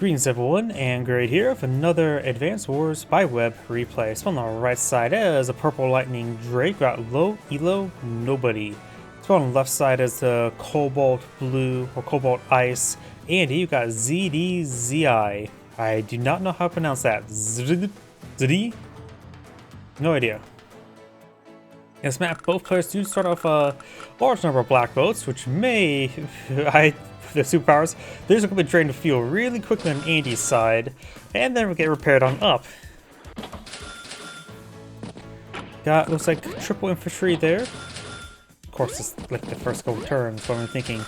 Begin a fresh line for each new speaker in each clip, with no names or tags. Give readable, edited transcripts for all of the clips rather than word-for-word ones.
Greetings everyone, Angrade here with another Advanced Wars by Web replay. So on the right side is a purple lightning Drake, got LowEloNobody. So on the left side is the cobalt blue or cobalt ice, and you got zdzi. I do not know how to pronounce that. Zdzi? No idea. In this map, both players do start off a large number of black boats, which may, the superpowers, these are going to be drained of fuel really quickly on Andy's side, and then we'll get repaired on up. Got, looks like triple infantry there. Of course, it's like the first couple turns, so I'm thinking.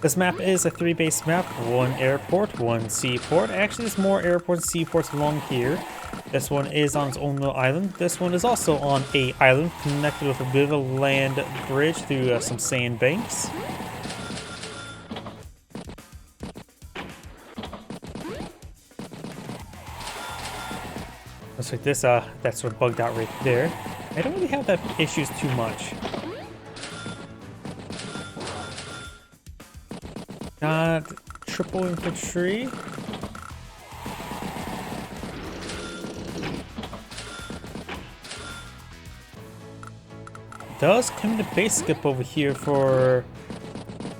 This map is a 3-base map, 1 airport, 1 seaport. Actually, there's more airports and seaports along here. This one is on its own little island. This one is also on a island connected with a bit of a land bridge through some sandbanks. Looks like this, that's sort of bugged out right there. I don't really have that issues too much. Got triple infantry. Does come to base skip over here for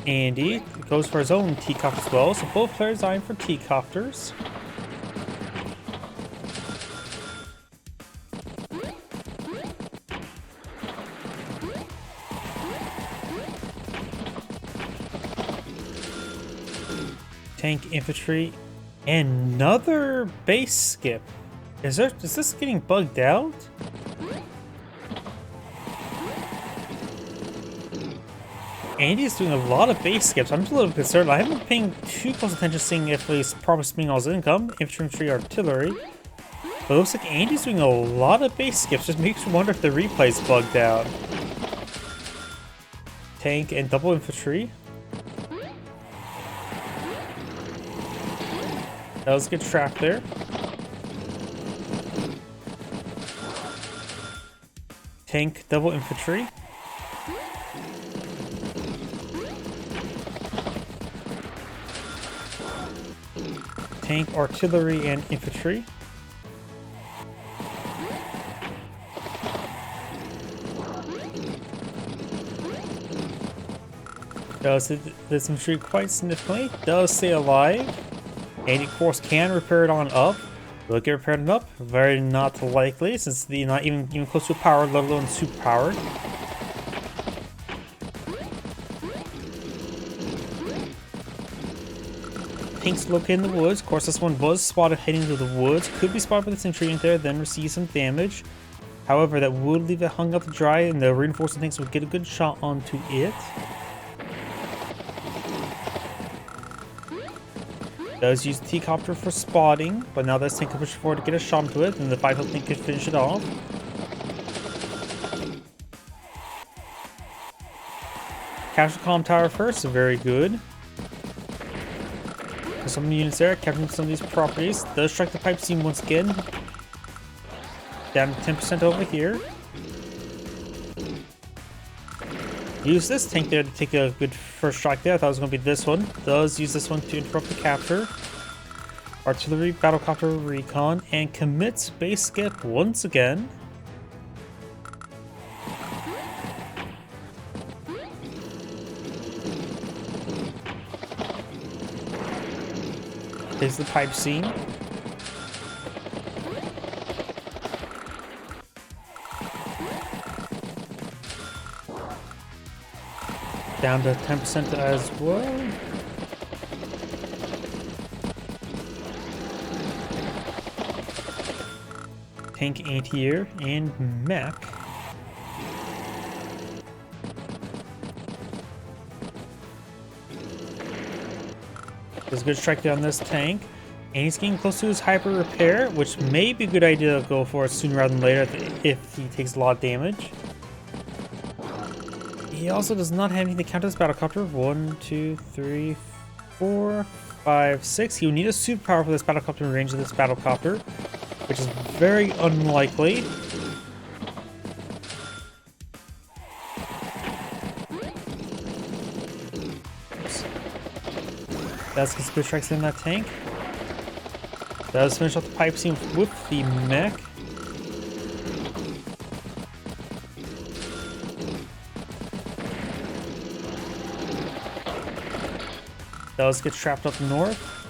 Andy. It goes for his own T-copter as well, so both players eyeing for T-copters. Tank infantry, another base skip. Is this getting bugged out? Andy's doing a lot of base skips. I'm just a little concerned. I haven't been paying too close attention seeing if he's probably spending all his income. Infantry, artillery. But it looks like Andy's doing a lot of base skips. Just makes me wonder if the replay's bugged out. Tank and double infantry. That was a good trap there. Tank, double infantry. Tank, artillery, and infantry. Does this infantry quite significantly? Does stay alive. And of course can repair it on up. Will it get repaired on up? Very not likely, since they're not even close to power, let alone super powered. Tanks located in the woods. Of course, this one was spotted heading to the woods. Could be spotted by this infantry in there, then receive some damage. However, that would leave it hung up to dry, and the reinforcing tanks would get a good shot onto it. Does use T-copter for spotting, but now this tank can push forward to get a shot into it, and the 5-hill tank can finish it off. Capture column tower first, very good. There's some units there, capturing some of these properties. Does strike the pipe seam once again. Down to 10% over here. Use this tank there to take a good first strike there. I thought it was going to be this one. Does use this one to interrupt the capture. Artillery, battlecopter, recon, and commits base skip once again. Takes the pipe seam. Down to 10% as well. Tank anti-air and mech. There's a good strike there on this tank. And he's getting close to his hyper repair, which may be a good idea to go for sooner rather than later if he takes a lot of damage. He also does not have anything to counter this battlecopter. 1, 2, 3, 4, 5, 6. He would need a superpower for this battlecopter in range of this battlecopter, which is very unlikely. That's good strikes in that tank. Does finish off the pipe seam with the mech. Does get trapped up north.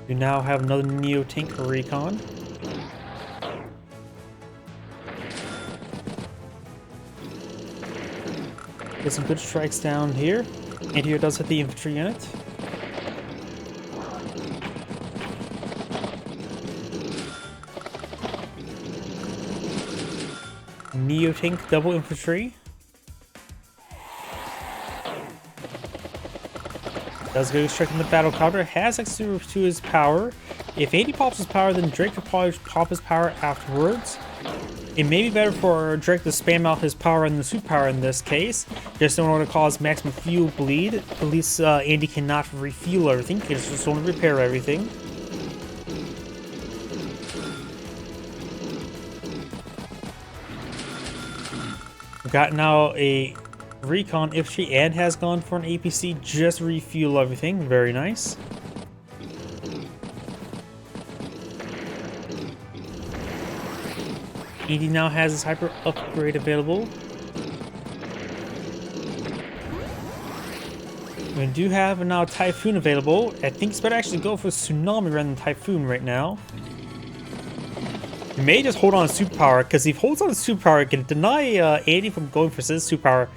We now have another Neo tank recon. Get some good strikes down here. And here does hit the infantry unit. Neo tank double infantry. Does go striking the battle copter. Has access to his power. If AD pops his power, then Drake will probably pop his power afterwards. It may be better for Drake to spam out his power and the superpower in this case, just in order to cause maximum fuel bleed. At least Andy cannot refuel everything, he can just only repair everything. We've got now a recon infantry and has gone for an APC, just refuel everything. Very nice. Andy now has his hyper upgrade available. We do have now a Typhoon available. I think it's better actually go for Tsunami rather than Typhoon right now. He may just hold on to superpower, because if he holds on to superpower, it can deny Andy from going for his superpower.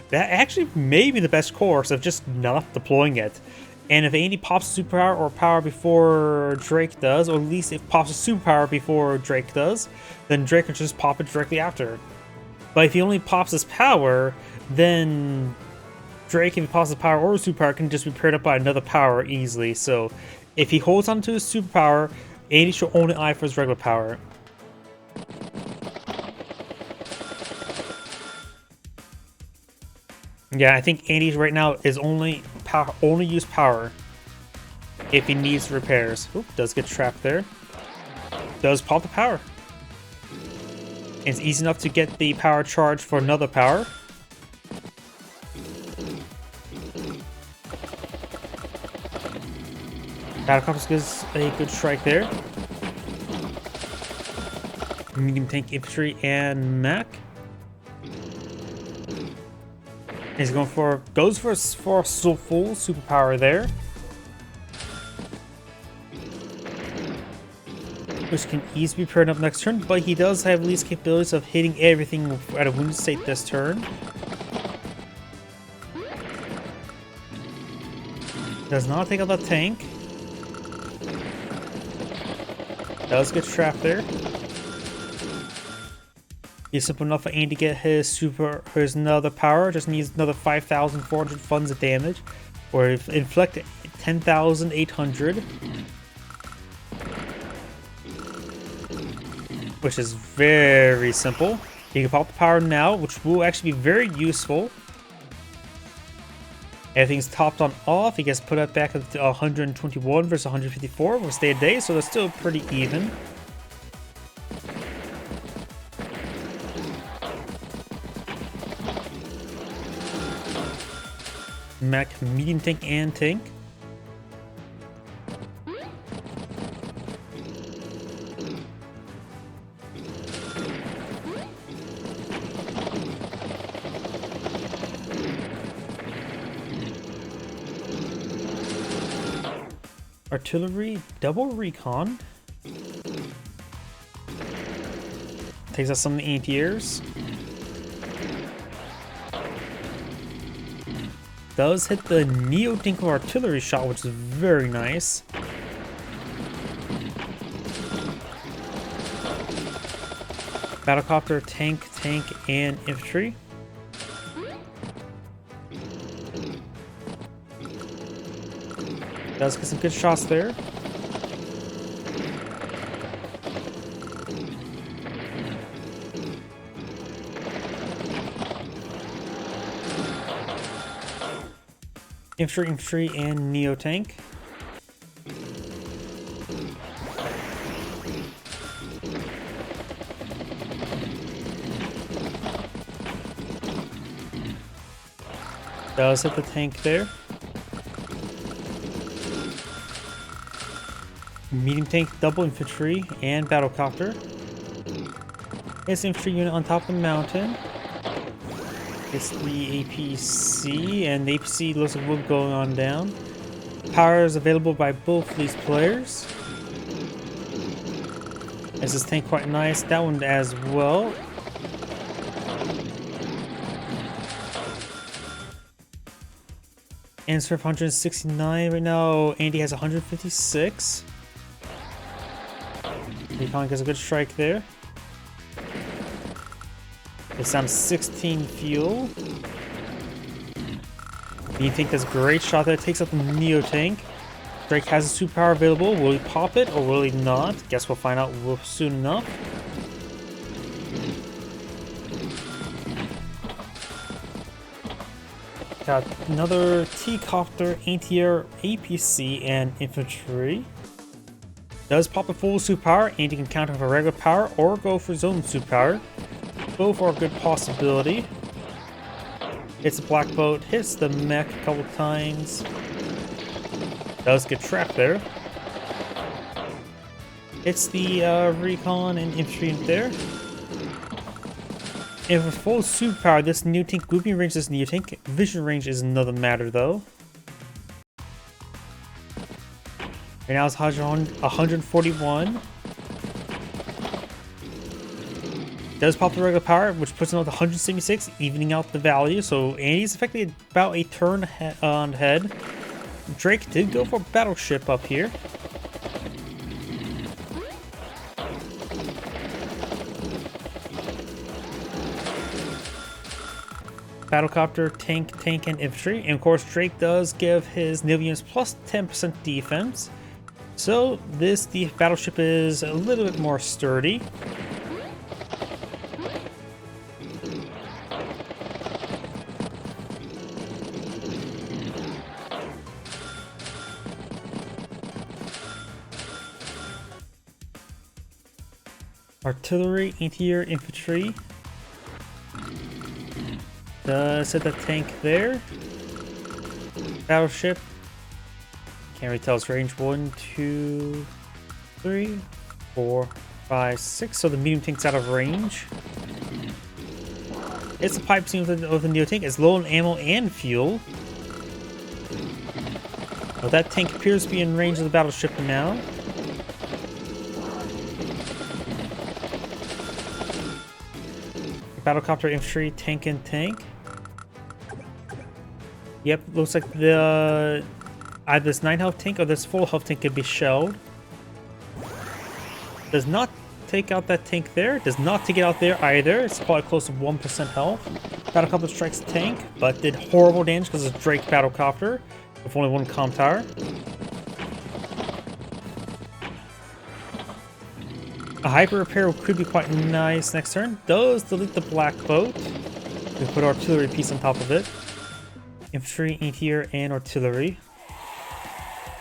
That actually may be the best course of just not deploying it. And if Andy pops a superpower or power before Drake does, or at least if pops a superpower before Drake does, then Drake can just pop it directly after. But if he only pops his power, then Drake, if he pops his power or a superpower, can just be paired up by another power easily. So if he holds onto his superpower, Andy should only eye for his regular power. Yeah, I think Andy right now is only use power if he needs repairs. Oop, does get trapped there. Does pop the power. It's easy enough to get the power charge for another power. Battlecopter gives a good strike there. Medium tank infantry and mech. He's going for full superpower there, which can easily be paired up next turn. But he does have at least capabilities of hitting everything at a wounded state this turn. Does not take out the tank. Does get trapped there. He's simple enough for Andy to get his another power. Just needs another 5,400 funds of damage, or inflict 10,800, which is very simple. He can pop the power now, which will actually be very useful. Everything's topped on off. He gets put up back at 121 versus 154 with stay a day, so they're still pretty even. Mech, medium tank, and tank. Artillery, double recon. Takes out some of the anti-airs. Does hit the Neo tank of artillery shot, which is very nice. Battlecopter, tank, and infantry. Does get some good shots there. Infantry, and Neo tank. Does hit the tank there. Medium tank, double infantry, and battlecopter. It's the infantry unit on top of the mountain. It's the APC, and the APC looks like we'll going on down. Power is available by both these players. Is this tank quite nice? That one as well. And Surf 169 right now. Andy has 156. Recon gets a good strike there. It's down to 16 fuel. The tank does a great shot there. Takes out the Neo tank. Drake has a superpower available. Will he pop it or will he not? Guess we'll find out soon enough. Got another T-copter, anti-air, APC, and infantry. Does pop a full superpower, and you can counter with a regular power or go for zone superpower. Both are a good possibility. Hits a black boat, hits the mech a couple times. Does get trapped there. Hits the recon and infantry in there. If a full superpower, this new tank, grouping range this new tank. Vision range is another matter though. Right now it's 141. Does pop the regular power, which puts him up to 176, evening out the value. So Andy's effectively about a turn on head. Drake did go for battleship up here. Battlecopter, tank, and infantry. And of course, Drake does give his naval units plus 10% defense. So the battleship is a little bit more sturdy. Artillery, anti-air, infantry. Set that tank there. Battleship. Can't really tell its range. 1, 2, 3, 4, 5, 6. So the medium tank's out of range. It's a pipe seam of the Neo tank. It's low on ammo and fuel. Well, that tank appears to be in range of the battleship now. Battlecopter, infantry, tank, and tank. Yep, looks like the either this 9 health tank or this full health tank could be shelled. Does not take out that tank there. Does not take it out there either. It's probably close to 1% health. Battlecopter strikes tank, but did horrible damage because it's Drake battlecopter with only 1 comm tower. A hyper repair could be quite nice next turn. Does delete the black boat. We put artillery piece on top of it. Infantry, anti-air, and artillery.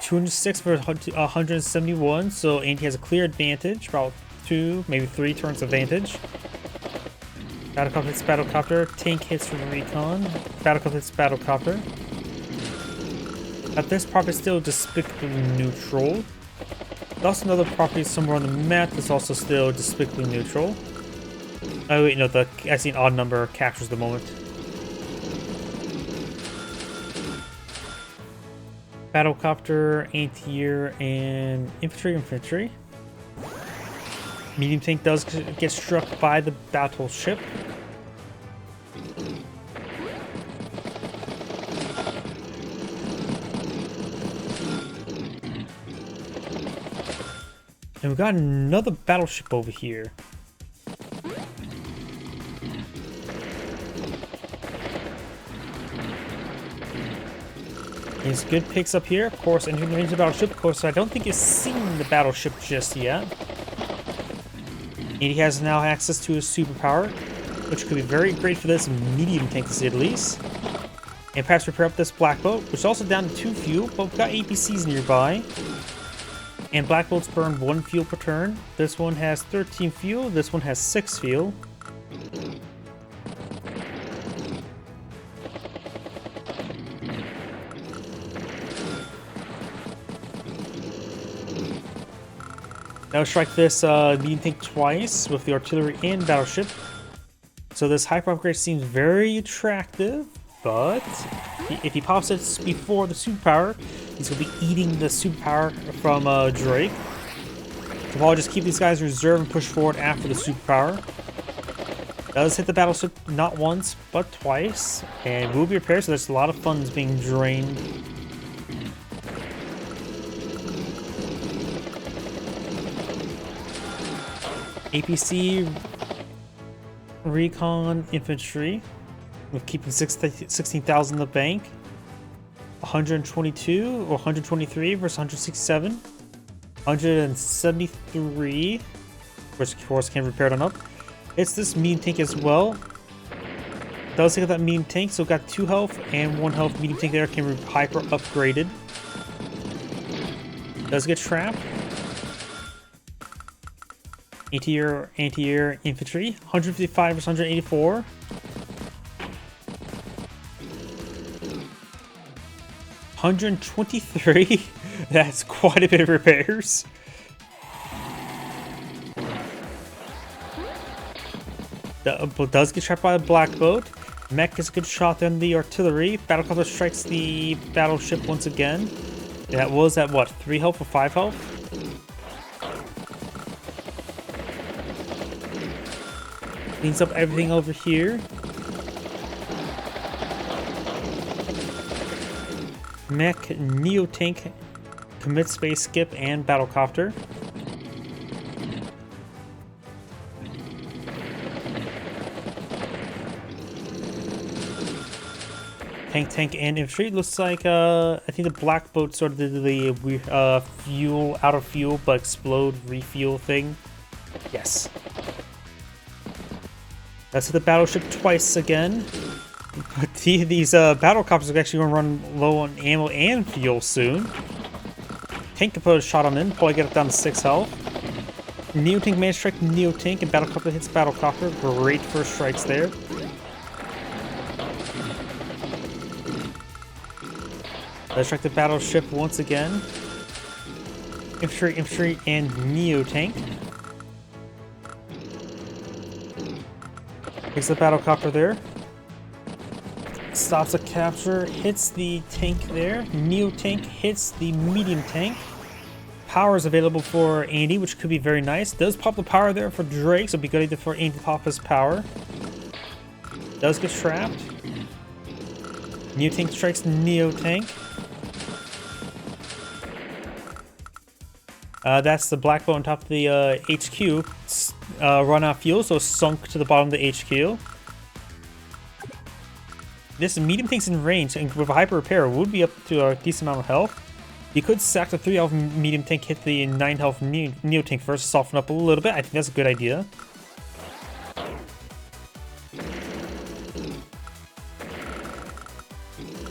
206 for 171, so Andy has a clear advantage. About 2, maybe 3 turns advantage. Battlecopter hits battlecopter. Tank hits from recon. Battlecopter hits battlecopter. At this property is still despicably neutral. There's also another property somewhere on the map that's also still despicably neutral. Oh wait, no, I see an odd number captures the moment. Battlecopter, anti-air, and infantry. Medium tank does get struck by the battleship. And we've got another battleship over here. He's good picks up here. Of course, entering the range of the battleship. Of course, I don't think he's seen the battleship just yet. And he has now access to his superpower, which could be very great for this medium tank to say the least. And perhaps repair up this black boat, which is also down to 2 fuel, but we've got APCs nearby. And black boats burn 1 fuel per turn. This one has 13 fuel, this one has 6 fuel. Now strike this medium tank twice with the artillery and battleship. So this hyper upgrade seems very attractive, but if he pops it before the superpower, he's going to be eating the superpower from Drake. So I'll just keep these guys in reserve and push forward after the superpower. Does hit the battleship not once, but twice, and will be repaired, so there's a lot of funds being drained. APC Recon Infantry with keeping 16,000 in the bank. 122 or 123 versus 167. 173 which of course can repair it on up. It's this medium tank as well. Does take out that medium tank, so got 2 health and 1 health. Medium tank there can be hyper upgraded. Does get trapped. Anti-air infantry, 155 versus 184. 123. That's quite a bit of repairs. Does get trapped by a black boat. Mech gets a good shot on the artillery. Battlecopter strikes the battleship once again. That was at what, 3 health or 5 health? Cleans up everything over here. Mech, Neo Tank, commit space skip, and battlecopter. Tank, and infantry. Looks like I think the black boat sort of did the fuel out of fuel but explode refuel thing. Yes. That's the battleship twice again. But these battlecopters are actually going to run low on ammo and fuel soon. Tank can put a shot on in, probably get it down to 6 health. Neo Tank managed to strike Neo Tank, and battlecopter hits battlecopter. Great first strikes there. Let's strike the battleship once again. Infantry, and Neo Tank. Takes the battlecopter there. Stops a capture, hits the tank there. Neo Tank hits the medium tank. Power is available for Andy, which could be very nice. Does pop the power there for Drake, so it'd be good for Andy to pop his power. Does get trapped. Neo Tank strikes Neo Tank. That's the black boat on top of the HQ. Run out of fuel, so sunk to the bottom of the HQ. This medium tank's in range, and with a hyper repair, would be up to a decent amount of health. You could sack the 3 health medium tank, hit the 9 health Neo Tank first, soften up a little bit. I think that's a good idea.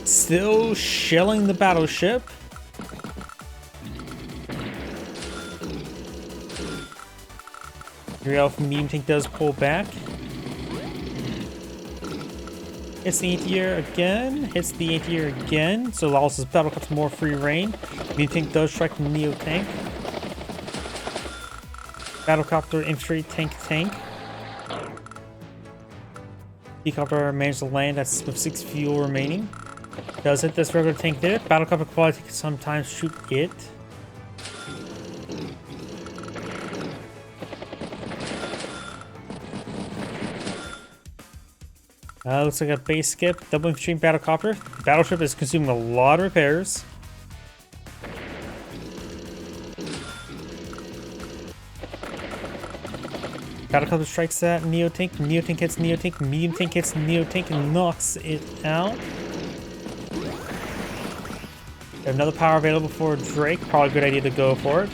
Still shelling the battleship. Your elf medium tank does pull back. Hits the anti-air again. Hits the anti-air again. So allows his battlecopter more free reign. Medium tank does strike Neo Tank. Battlecopter, infantry, tank. Helicopter managed to land. That's with 6 fuel remaining. Does hit this regular tank there. Battlecopter could probably sometimes shoot it. Looks like a base skip. Double infantry battlecopter. The battleship is consuming a lot of repairs. Battlecopter strikes that Neo Tank. Neo Tank hits Neo Tank. Medium Tank hits Neo Tank and knocks it out. Another power available for Drake. Probably a good idea to go for it.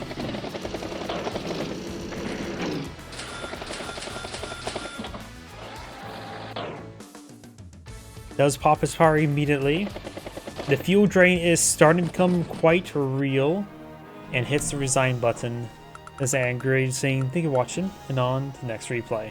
Does pop his power immediately. The fuel drain is starting to become quite real, and hits the resign button. As Angrade saying, thank you for watching, and on to the next replay.